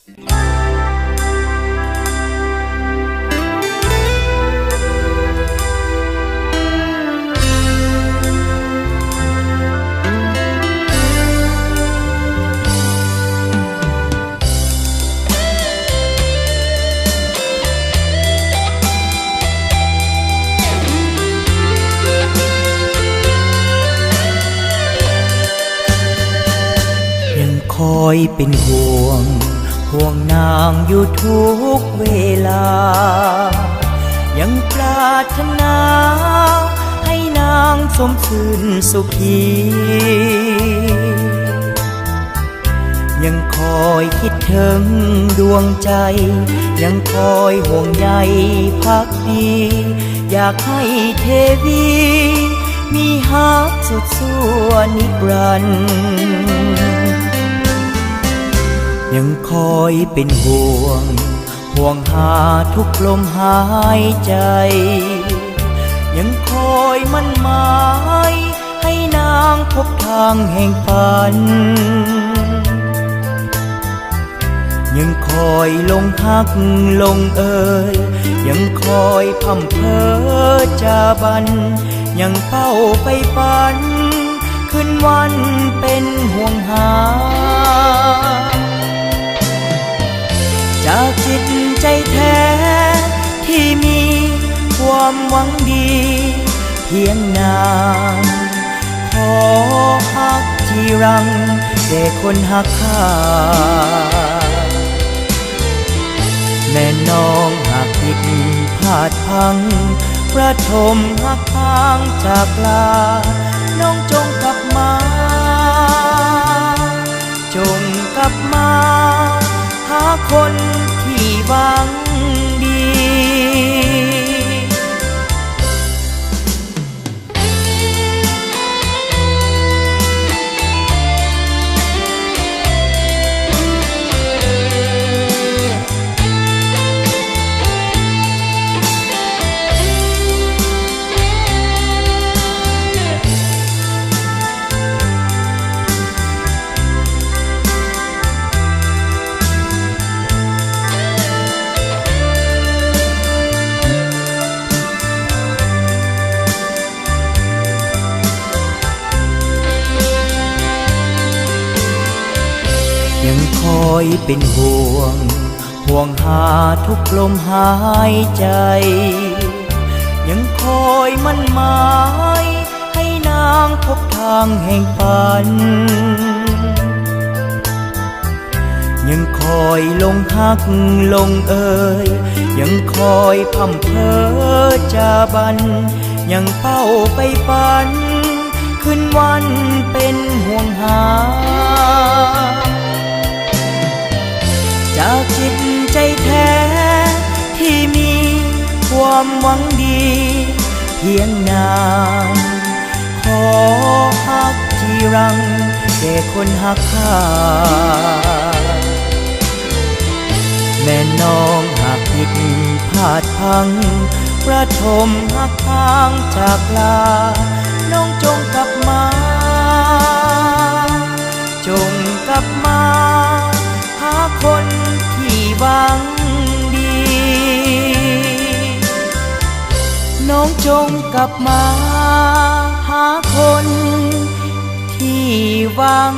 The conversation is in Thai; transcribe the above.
คอยเป็นห่วงนางอยู่ทุกเวลายังปรารถนาให้นางสมชื่นสุขียังคอยคิดถึงดวงใจยังคอยห่วงใยภักดีอยากให้เทวีมีฮักสุดส่วนนิรันดร์ยังคอยเป็นห่วงหาทุกลมหายใจยังคอยมั่นหมายให้นางพบทางแห่งฝันยังคอยลงฮักลงเอ่ยยังคอยพร่ำเพ้อจาบันยังเป้าไปฝันคืนวันเป็นห่วงหาจากจิตใจแท้ที่มีความหวังดีเพียงนางขอฮักที่รังแต่คนฮักข้าแม่น้องหากผิดพลาดพังประทมหักทางจากลาน้องจงกลับมาจงกลับมาหาคนที่หวังดียังคอยเป็นห่วงหาทุกลมหายใจยังคอยมั่นหมายให้นางพบทางแห่งฝันยังคอยลงฮักลงเอ่ยยังคอยพร่ำเพ้อจาบันยังเป้าไปฝันคืนวันเป็นห่วงหาจากจิตใจแท้ที่มีความหวังดีเพียงนางขอฮักที่รังแต่คนฮักข้าแม่น้องหากผิดพลาดพังประทมหักทางจากลาน้องจงกลับมาจงกลับมาหาคนที่หวังดีน้องจงกลับมาหาคนที่หวัง